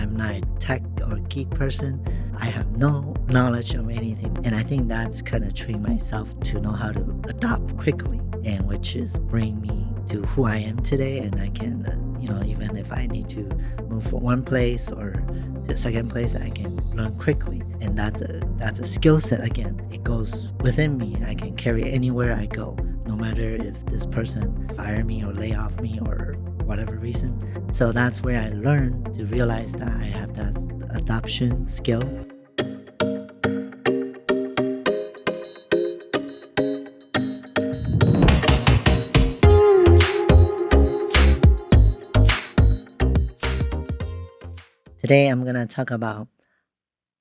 I'm not a tech or geek person. I have no knowledge of anything. And I think that's kind of trained myself to know how to adapt quickly, and which is bring me to who I am today. And I can, even if I need to move from one place or to a second place, I can learn quickly. And that's a skill set again. It goes within me. I can carry anywhere I go, no matter if this person fire me or lay off me or whatever reason. So that's where I learned to realize that I have that adoption skill. Today I'm gonna talk about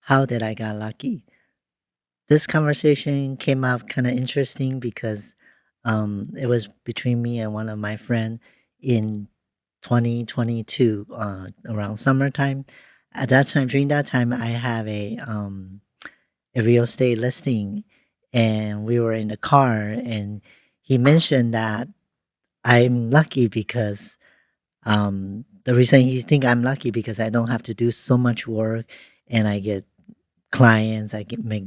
how did I got lucky. This conversation came out kind of interesting because it was between me and one of my friend in 2022, around summertime. At that time, during that time, I have a real estate listing, and we were in the car, and he mentioned that I'm lucky because the reason he think I'm lucky because I don't have to do so much work, and I get clients, I get make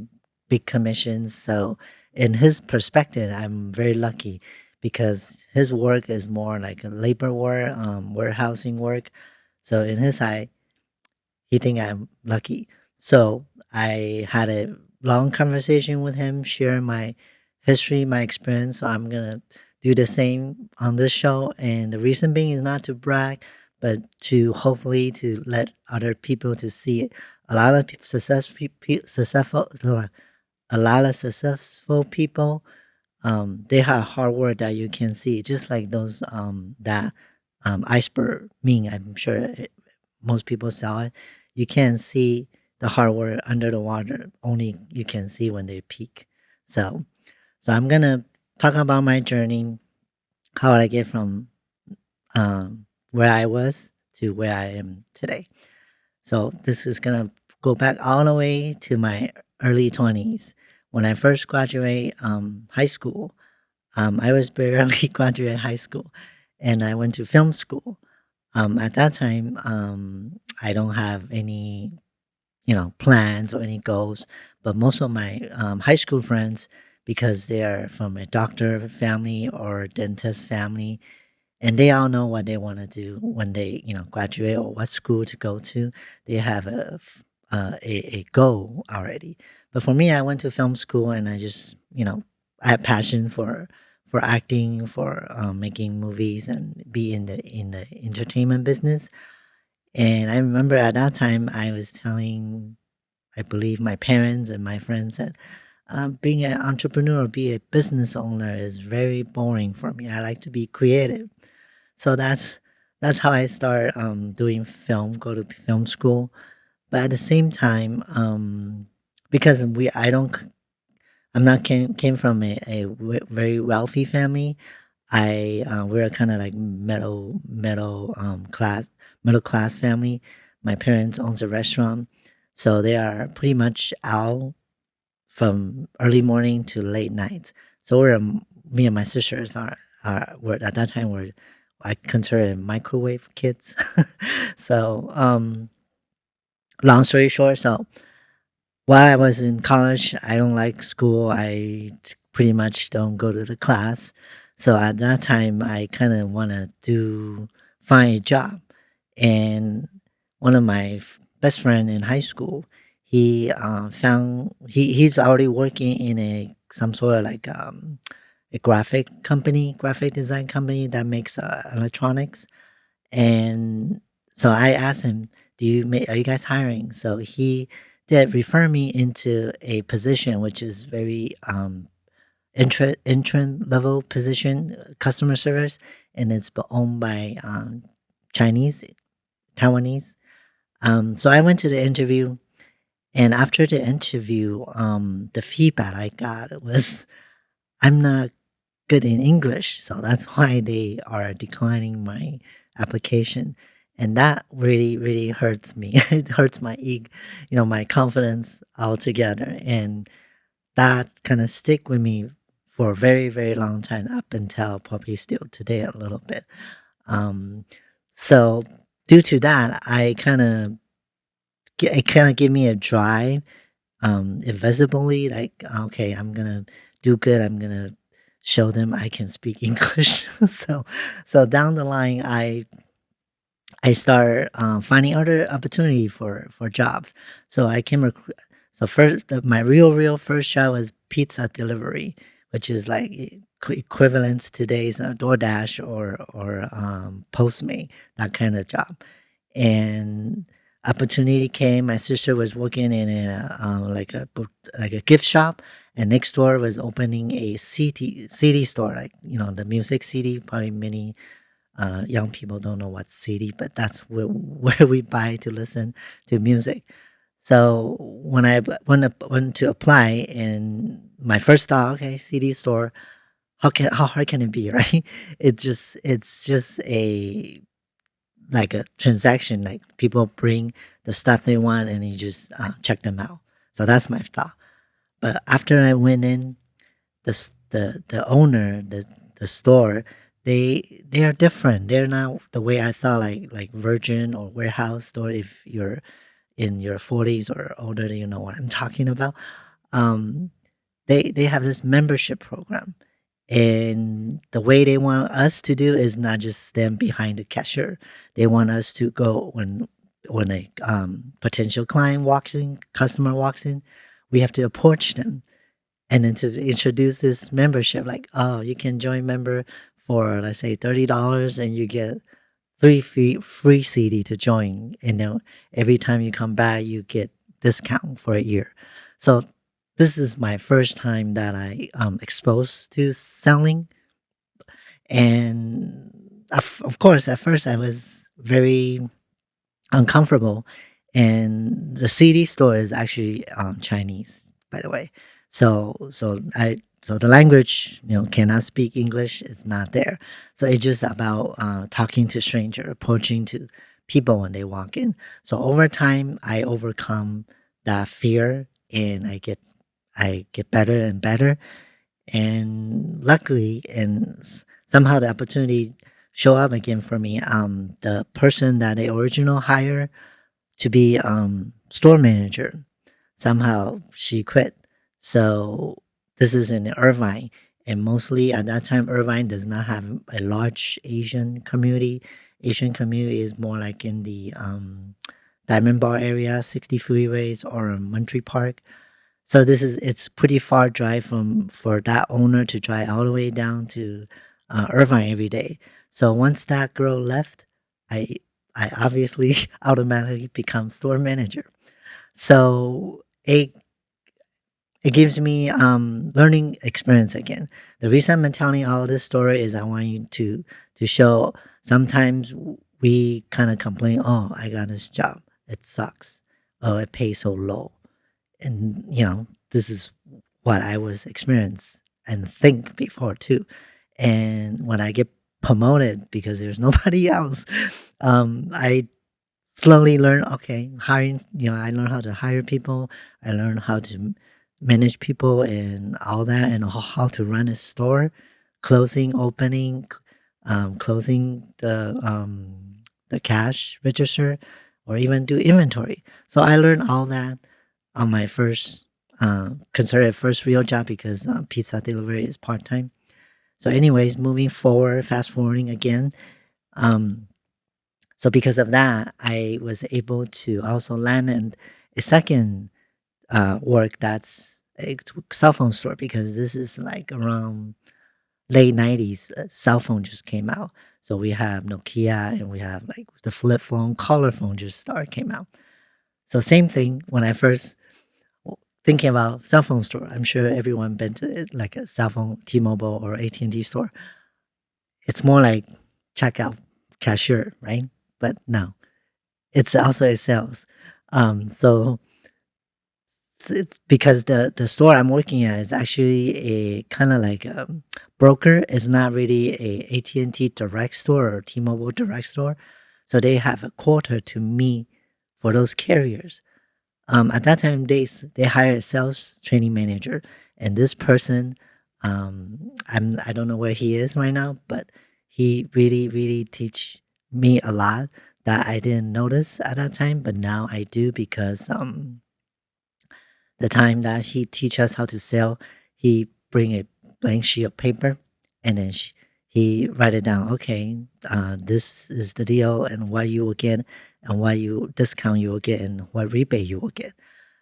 big commissions. So in his perspective, I'm very lucky because his work is more like a labor work, warehousing work. So in his eye, he think I'm lucky. So I had a long conversation with him, sharing my history, my experience. So I'm gonna do the same on this show. And the reason being is not to brag, but to hopefully to let other people to see a lot of successful, a lot of successful people. They have hard work that you can see, just like those that iceberg meme. I'm sure most people saw it. You can't see the hard work under the water. Only you can see when they peak. So, so I'm gonna talk about my journey, how I get from where I was to where I am today. So this is gonna go back all the way to my early 20s. When I first graduated high school, I was barely graduate high school, and I went to film school. At that time, I don't have any, plans or any goals. But most of my high school friends, because they are from a doctor family or dentist family, and they all know what they want to do when they, graduate or what school to go to. They have a goal already. But for me, I went to film school, and I just, I had passion for acting, for making movies, and be in the entertainment business. And I remember at that time, I was telling, I believe, my parents and my friends that being an entrepreneur, be a business owner, is very boring for me. I like to be creative. So that's how I started doing film, go to film school. But at the same time, because I don't, I'm not came from a very wealthy family. We're kind of like middle class family. My parents owns a restaurant, so they are pretty much out from early morning to late night. So me and my sisters were at that time were, I consider microwave kids. So long story short, so while I was in college, I don't like school. Pretty much don't go to the class. So at that time, I kind of want to find a job. And one of my best friend in high school, he's already working in some sort of like a graphic design company that makes electronics. And so I asked him, are you guys hiring? So he did refer me into a position which is very entrant level position, customer service, and it's owned by Chinese, Taiwanese. So I went to the interview, and after the interview, the feedback I got was I'm not good in English, so that's why they are declining my application. And that really, really hurts me. It hurts my ego, my confidence altogether. And that kind of stick with me for a very, very long time, up until probably still today a little bit. Um, so due to that, I kind of it kind of gave me a drive, invisibly, like, okay, I'm gonna do good. I'm gonna show them I can speak English. So down the line, I start finding other opportunity for jobs. So I came. So first, my real first job was pizza delivery, which is like equivalent to today's DoorDash or Postmate, that kind of job. And opportunity came. My sister was working in like a gift shop, and next door was opening a CD store, like the music CD. Probably many young people don't know what's CD, but that's where we buy to listen to music. So when went to apply, and my first thought, okay, CD store, how hard can it be, right? It's just a like a transaction, like people bring the stuff they want, and you just check them out. So that's my thought. But after I went in, the owner, the store, they are different. They're not the way I thought, like Virgin or warehouse store. If you're in your 40s or older, you know what I'm talking about. Um, they have this membership program, and the way they want us to do is not just stand behind the cashier. They want us to go when a potential client walks in, customer walks in, we have to approach them and then to introduce this membership, like, oh, you can join member for, let's say, $30, and you get three free CD to join. And then every time you come back, you get discount for a year. So this is my first time that I exposed to selling. And of course, at first I was very uncomfortable. And the CD store is actually Chinese, by the way. So the language, cannot speak English. It's not there. So it's just about talking to stranger, approaching to people when they walk in. So over time, I overcome that fear, and I get better and better. And luckily, and somehow the opportunity show up again for me. The person that I original hire to be store manager. Somehow she quit. So this is in Irvine. And mostly at that time, Irvine does not have a large Asian community. Asian community is more like in the Diamond Bar area, 60 freeways, or Monterey Park. So it's pretty far drive for that owner to drive all the way down to Irvine every day. So once that girl left, I I obviously automatically become store manager. So it gives me learning experience again. The reason I'm telling all this story is I want you to show sometimes we kind of complain, oh, I got this job, it sucks, oh, it pays so low, and this is what I was experienced and think before too. And when I get promoted because there's nobody else, I slowly learn, okay, hiring, I learn how to hire people. I learn how to manage people and all that, and how to run a store, closing, opening, closing the cash register, or even do inventory. So I learned all that on my first, considered first real job, because pizza delivery is part time. So, anyways, moving forward, fast forwarding again. Um, so because of that, I was able to also land in a second work that's a cell phone store, because this is like around late 90s. Cell phone just came out. So we have Nokia, and we have like the flip phone, color phone just came out. So same thing when I first thinking about cell phone store. I'm sure everyone been to it, like a cell phone, T-Mobile or AT&T store. It's more like checkout, cashier, right? But no, it's also a sales. So it's because the store I'm working at is actually a kind of like a broker. It's not really a AT&T direct store or T-Mobile direct store. So they have a quota to meet for those carriers. At that time, they hired a sales training manager, and this person, I don't know where he is right now, but he really teach me a lot that I didn't notice at that time, but now I do because the time that he teach us how to sell, he bring a blank sheet of paper, and then he write it down. Okay, this is the deal, and what you will get, and what you discount you will get, and what rebate you will get.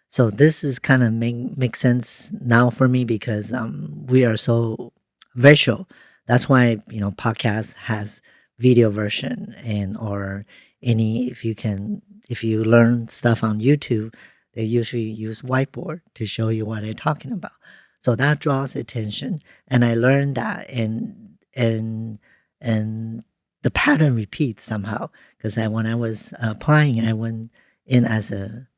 So this is kind of make sense now for me because we are so visual. That's why podcast has video version and or any if you learn stuff on YouTube, they usually use whiteboard to show you what they're talking about. So that draws attention, and I learned that and the pattern repeats somehow because when I was applying, I went in as a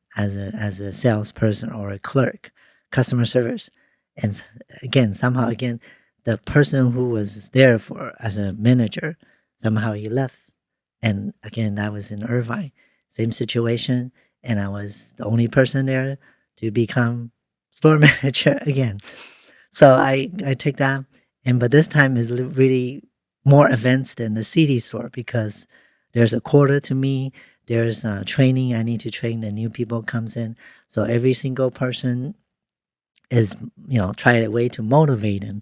salesperson or a clerk, customer service, and again somehow again the person who was there for as a manager somehow he left, and again that was in Irvine, same situation, and I was the only person there to become store manager again. So I take that, and but this time is really more advanced than the CD store because there's a quota to me. There's training I need to train the new people comes in. So every single person is try a way to motivate them.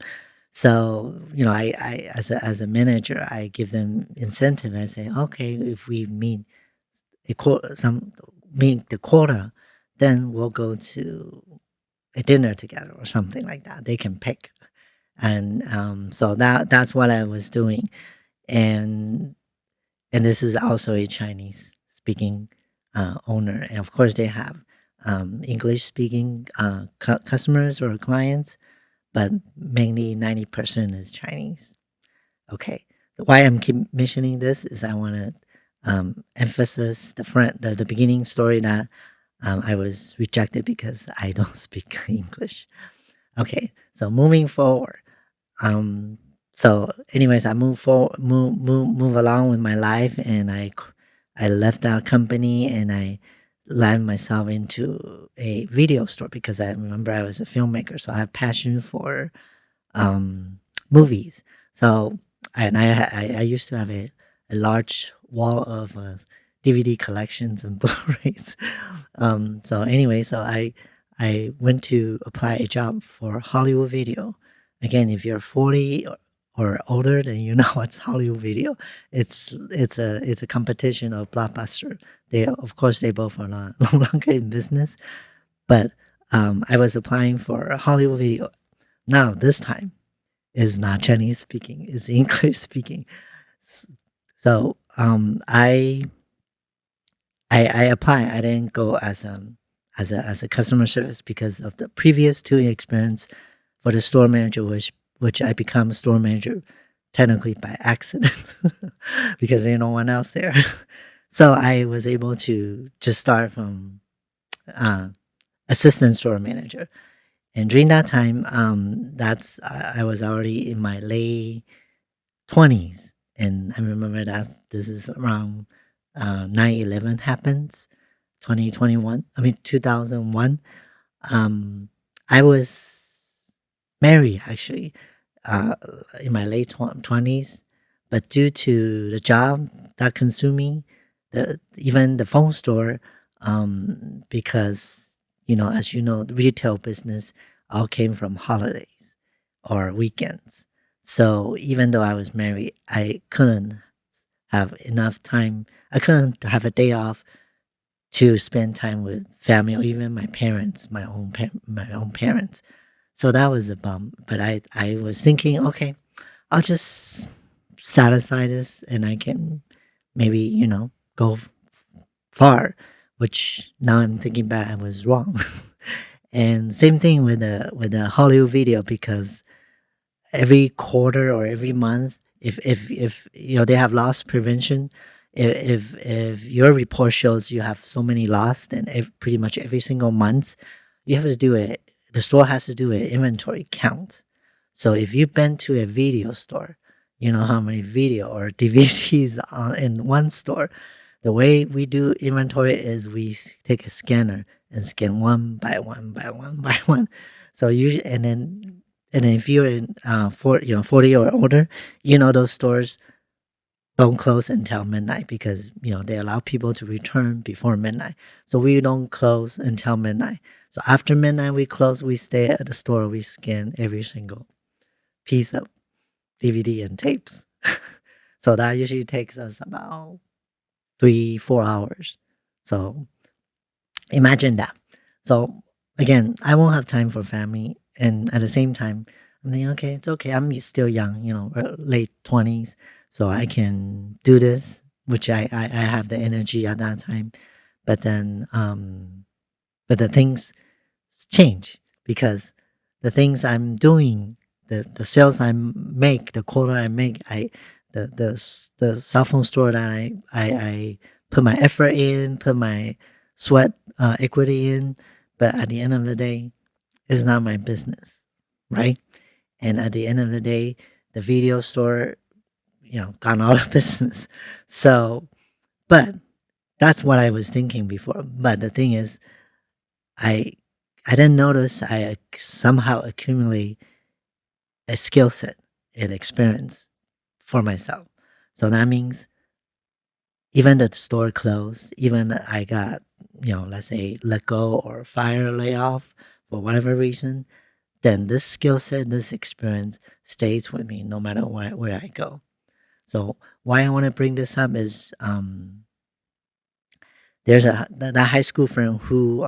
So I as a manager I give them incentive. I say okay, if we meet a quota, some meet the quota, then we'll go to a dinner together or something like that. They can pick, and so that's what I was doing, and this is also a Chinese speaking owner, and of course they have English speaking customers or clients, but mainly 90% is Chinese. Okay, why I'm keep mentioning this is I want to emphasize the beginning story that I was rejected because I don't speak English. Okay, so moving forward. Um, so anyways, I move along with my life, and I left that company and I land myself into a video store because I remember I was a filmmaker, so I have passion for um, movies. So I used to have a large wall of DVD collections and Blu-rays. So anyway, so I went to apply a job for Hollywood Video. Again, if you're 40 or older, then you know what's Hollywood Video. It's a competition of Blockbuster. They of course they both are not no longer in business, but I was applying for Hollywood Video. Now this time is not Chinese speaking; it's English speaking. S- So I apply. I didn't go as a customer service because of the previous two experience for the store manager, which I become store manager technically by accident because there's no one else there. So I was able to just start from uh, assistant store manager, and during that time, I was already in my late 20s, and I remember that this is around 9/11 happens, 2021. I mean 2001. Um, I was married actually uh, in my late 20s, but due to the job that consumed me, even the phone store, because as you know, the retail business all came from holidays or weekends. So even though I was married, I couldn't have enough time. I couldn't have a day off to spend time with family or even my parents, my own parents. So that was a bum. But I was thinking, okay, I'll just satisfy this, and I can maybe go far. Which now I'm thinking back, I was wrong. And same thing with the Hollywood Video because every quarter or every month if they have loss prevention, if your report shows you have so many loss, then pretty much every single month you have to do it, the store has to do an inventory count. So if you've been to a video store, you know how many video or DVDs are in one store. The way we do inventory is we take a scanner and scan one by one by one by one. So usually, and then if you're in 40 or older, those stores don't close until midnight because they allow people to return before midnight. So we don't close until midnight. So after midnight we close. We stay at the store. We scan every single piece of DVD and tapes. So that usually takes us about 3-4 hours. So imagine that. So again, I won't have time for family, and at the same time, I'm thinking, okay, it's okay. I'm still young, late 20s, so I can do this, which I have the energy at that time. But then, but the things change because the things I'm doing, the sales I make, the quota I make, the cell phone store that I put my effort in, put my sweat equity in, but at the end of the day, it's not my business, right? And at the end of the day, the video store, gone out of business. So, but that's what I was thinking before. But the thing is, I I didn't notice I somehow accumulate a skill set and experience for myself. So that means even the store closed, even I got, let's say let go or fire layoff for whatever reason, then this skill set, this experience stays with me no matter where I go. So why I want to bring this up is there's that high school friend who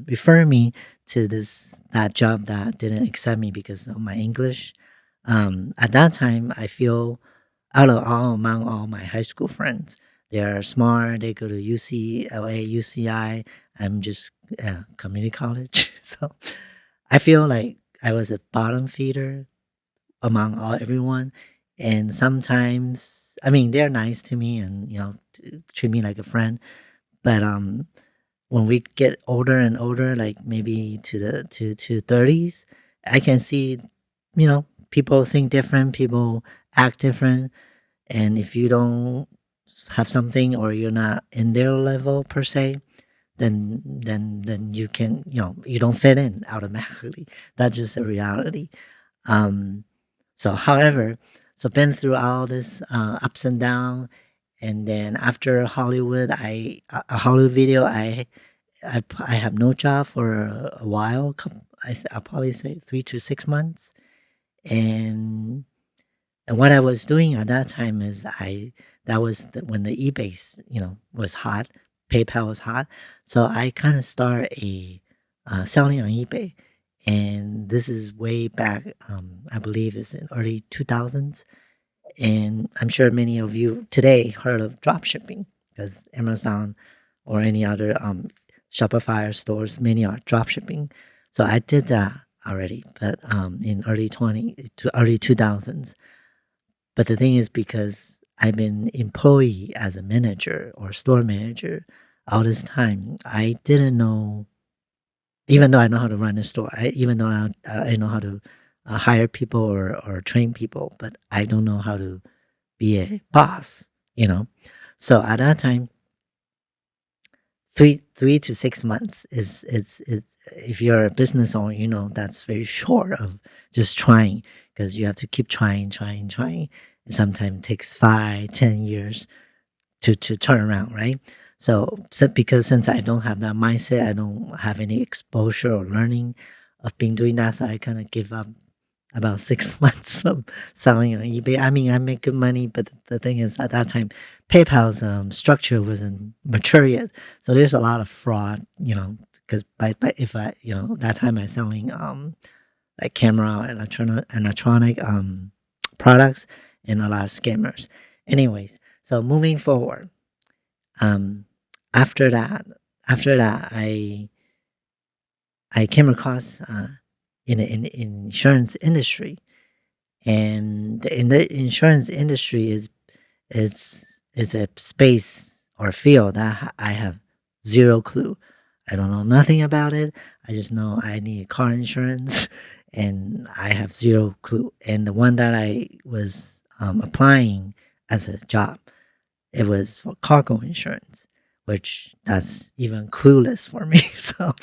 referred me to that job that didn't accept me because of my English. At that time, I feel out of all among all my high school friends, they are smart. They go to UCLA, UCI. I'm just community college, so I feel like I was a bottom feeder among everyone. And sometimes, I mean, they're nice to me and treat me like a friend, but when we get older and older, like maybe to 30s, I can see, people think different, people act different, and if you don't have something or you're not in their level per se, then you can, you don't fit in automatically. That's just a reality. Um, so, however, so been through all this ups and down, and then after Hollywood, a Hollywood video, I have no job for a while. I'll probably say 3 to 6 months, and what I was doing at that time is that was when the eBay was hot, PayPal was hot, so I kind of start a selling on eBay, and this is way back. I believe it's in early 2000s, and I'm sure many of you today heard of drop shipping because Amazon or any other Shopify stores, many are drop shipping. So I did that already, but in early 2000s. But the thing is, because I've been employee as a manager or store manager all this time, I didn't know. Even though I know how to run a store, even though I know how to hire people or train people, but I don't know how to be a boss, you know? So at that time, 3 to 6 months is if you're a business owner, that's very short of just trying because you have to keep trying. And sometimes it takes 5, 10 years to turn around, right? So because since I don't have that mindset, I don't have any exposure or learning of being doing that, so I kind of give up about 6 months of selling on eBay. I mean, I make good money, but the thing is, at that time, PayPal's structure wasn't mature yet, so there's a lot of fraud. Because if I that time I selling like camera electronic products and a lot of scammers. Anyways, so moving forward, um, after that, I came across in the insurance industry, and in the insurance industry is is a space or field that I have zero clue. I don't know nothing about it. I just know I need car insurance, and I have zero clue. And the one that I was applying as a job, it was for cargo insurance, which that's even clueless for me. So,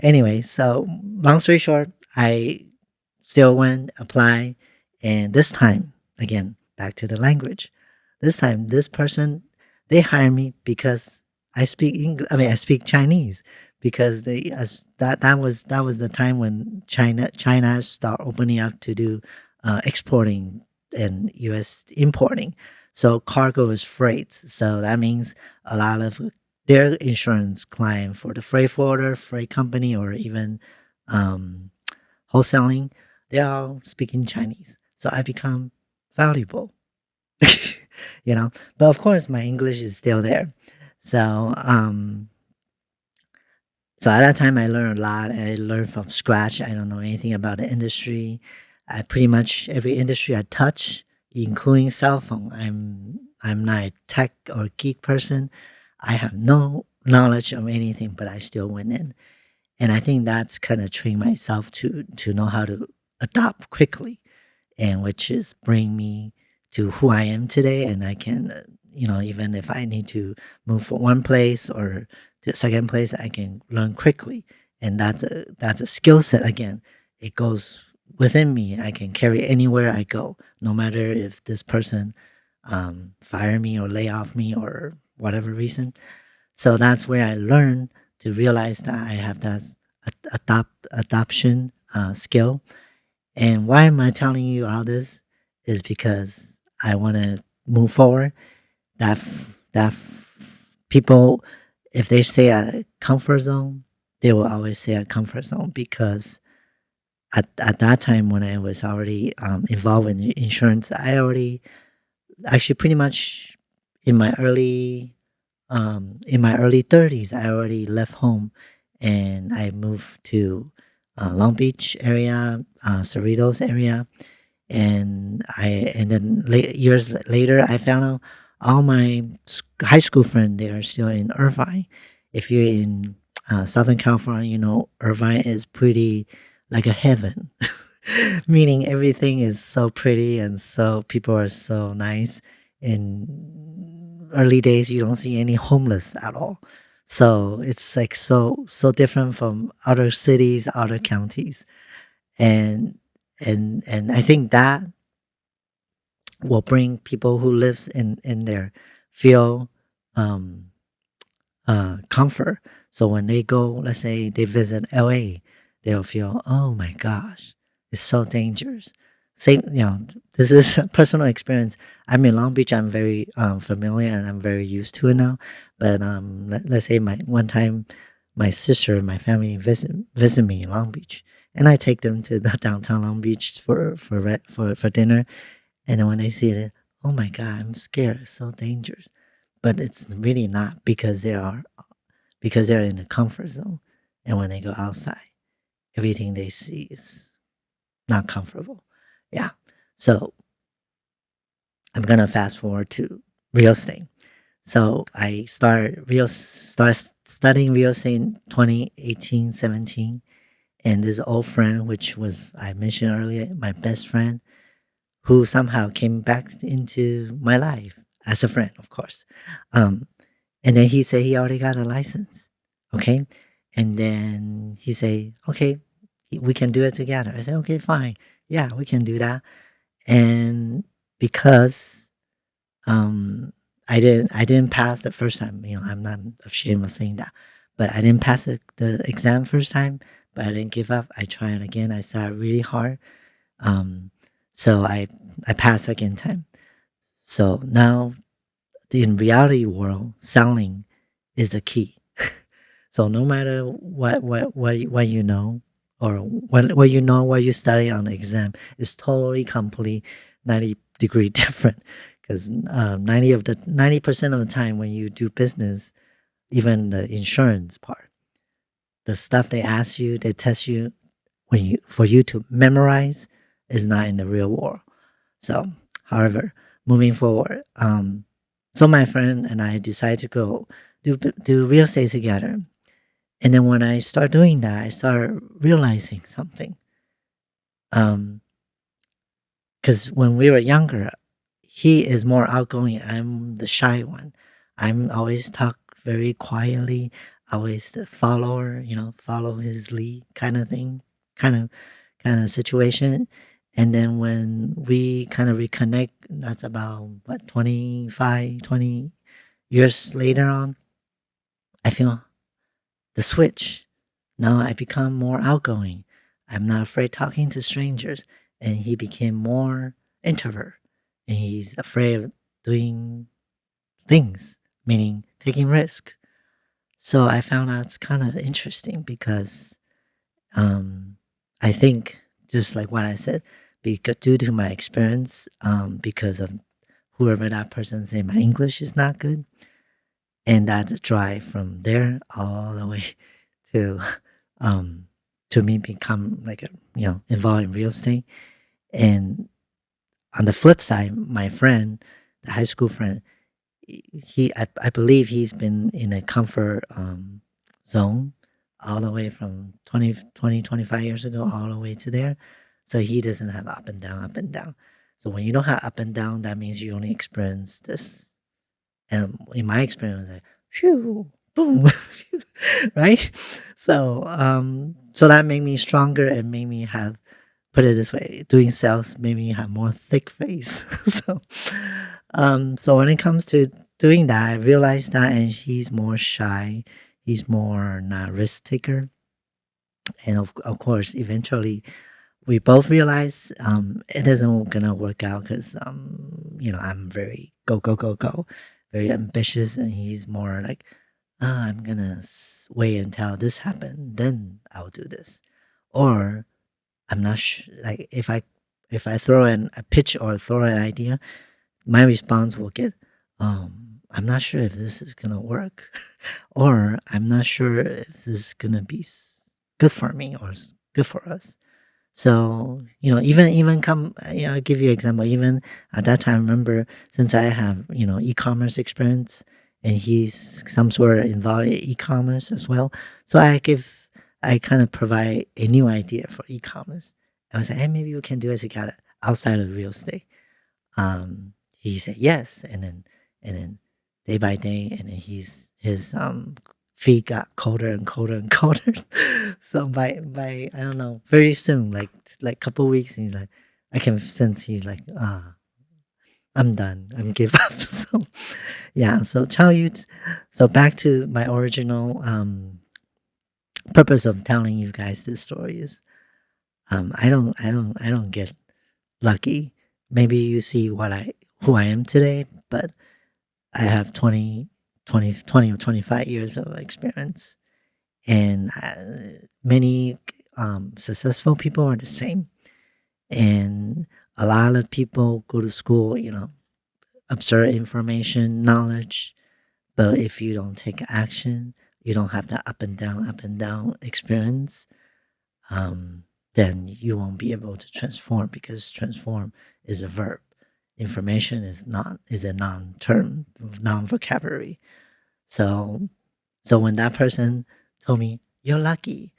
anyway, so long story short, I still went, apply, and this time, again, back to the language. This time, this person, they hire me because I speak English. I mean, I speak Chinese because they as that was the time when China start opening up to do exporting and U.S. importing. So cargo is freight. So that means a lot of their insurance client for the freight forwarder, freight company, or even um, wholesaling, they're all speaking Chinese. So I become valuable, you know. But of course, my English is still there. So, so at that time, I learned a lot. I learned from scratch. I don't know anything about the industry. I pretty much every industry I touch, including cell phone. I'm not a tech or geek person. I have no knowledge of anything, but I still went in. And I think that's kind of trained myself to know how to adapt quickly, and which is bring me to who I am today. And I can, even if I need to move from one place or to a second place, I can learn quickly. And that's a skill set again. It goes within me. I can carry anywhere I go, no matter if this person fire me or lay off me or whatever reason. So that's where I learned to realize that I have that adoption skill. And why am I telling you all this? Is because I want to move forward. People, if they stay at a comfort zone, they will always stay at comfort zone because at that time when I was already involved in insurance, I already actually pretty much in my early in my early 30s, I already left home and I moved to Long Beach area, Cerritos area, and then years later, I found out all my high school friends they are still in Irvine. If you're in Southern California, you know Irvine is pretty like a heaven, meaning everything is so pretty and so people are so nice. In early days, you don't see any homeless at all. So it's like so different from other cities, other counties, and and I think that will bring people who lives in there feel um comfort. So when they go, let's say they visit LA, they'll feel, oh my gosh, it's so dangerous. Same, this is a personal experience. I'm in Long Beach. I'm very familiar and I'm very used to it now. But let's say my one time, my sister and my family visit me in Long Beach, and I take them to the downtown Long Beach for dinner. And then when they see it, oh my God, I'm scared. It's so dangerous. But it's really not because they're in a comfort zone. And when they go outside, everything they see is not comfortable. Yeah. So I'm gonna fast forward to real estate. So I start studying real estate in 2018, 17. And this old friend, which was I mentioned earlier, my best friend, who somehow came back into my life as a friend, of course. Um, and then he said he already got a license. Okay. And then he said, okay, we can do it together. I said, okay, fine. Yeah, we can do that. And because um, I didn't pass the first time, I'm not ashamed of saying that, but I didn't pass the exam first time, but I didn't give up. I tried again. I started really hard. Um, so I passed second time. So now in reality world, selling is the key. So no matter what you know or what you know what you study on the exam is totally complete 90-degree different because 90% of the time when you do business, even the insurance part, the stuff they ask you, they test you for you to memorize is not in the real world. So, however, moving forward, so my friend and I decided to go do real estate together. And then when I start doing that, I start realizing something. Because when we were younger, he is more outgoing. I'm the shy one. I'm always talk very quietly, always the follower, follow his lead kind of thing, kind of kind of situation. And then when we kind of reconnect, that's about what 25, 20 years later on, I feel the switch. Now I become more outgoing. I'm not afraid talking to strangers. And he became more introvert. And he's afraid of doing things, meaning taking risk. So I found that's kind of interesting because um, I think just like what I said, because due to my experience, because of whoever that person say my English is not good, and that's a drive from there all the way to um, to me become like a involved in real estate. And on the flip side, my friend, the high school friend, I believe he's been in a comfort zone all the way from 25 years ago all the way to there. So he doesn't have up and down, up and down. So when you don't have up and down, that means you only experience this. And in my experience, like, phew, boom, right? So that made me stronger and made me have, put it this way, doing sales made me have more thick face. So when it comes to doing that, I realized that, and he's more shy. He's more not risk taker, and of course, eventually, we both realize it isn't gonna work out because I'm very go go go go, very ambitious, and he's more like, I'm gonna wait until this happened, then I'll do this, or I'm not sure. Like if I throw in a pitch or throw an idea, my response will get, I'm not sure if this is gonna work, or I'm not sure if this is gonna be good for me or good for us. So, even I'll give you an example. Even at that time, remember, since I have, e-commerce experience and he's some sort of involved in e-commerce as well. So I kind of provide a new idea for e-commerce. I was like, hey, maybe we can do it together outside of real estate. He said yes. And then day by day, and then his feet got colder and colder and colder. So by I don't know, very soon, like couple weeks, he's like, I can sense he's like, I'm done. I'm give up. So yeah. So back to my original purpose of telling you guys this story is I don't get lucky. Maybe you see who I am today, but I have 20 or 25 years of experience, and many successful people are the same. And a lot of people go to school, observe information, knowledge, but if you don't take action, you don't have that up and down experience, um, then you won't be able to transform because transform is a verb. Information is a non term, non vocabulary. So so when that person told me, "You're lucky,"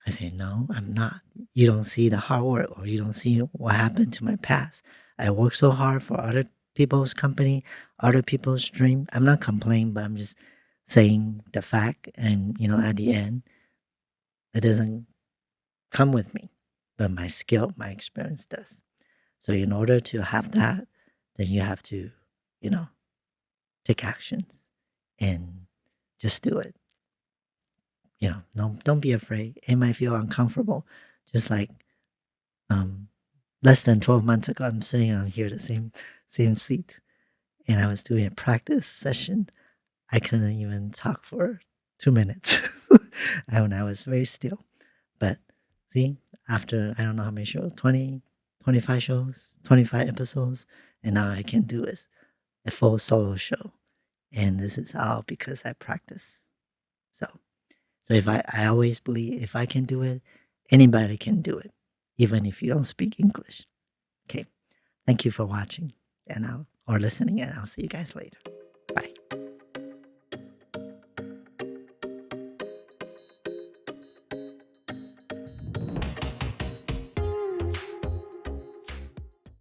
I say, "No, I'm not. You don't see the hard work or you don't see what happened to my past. I worked so hard for other people's company, other people's dream." I'm not complaining, but I'm just saying the fact. And, at the end, it doesn't come with me, but my skill, my experience does. So in order to have that, then you have to, you know, take actions and just do it. No, don't be afraid. It might feel uncomfortable. Just like um, less than 12 months ago, I'm sitting on here the same seat, and I was doing a practice session. I couldn't even talk for 2 minutes, and I was very still. But see, after I don't know how many shows, 20, 25 shows, 25 episodes, and now I can do is a full solo show. And this is all because I practice. So so if I always believe if I can do it, anybody can do it, even if you don't speak English. Okay. Thank you for watching or listening, and I'll see you guys later.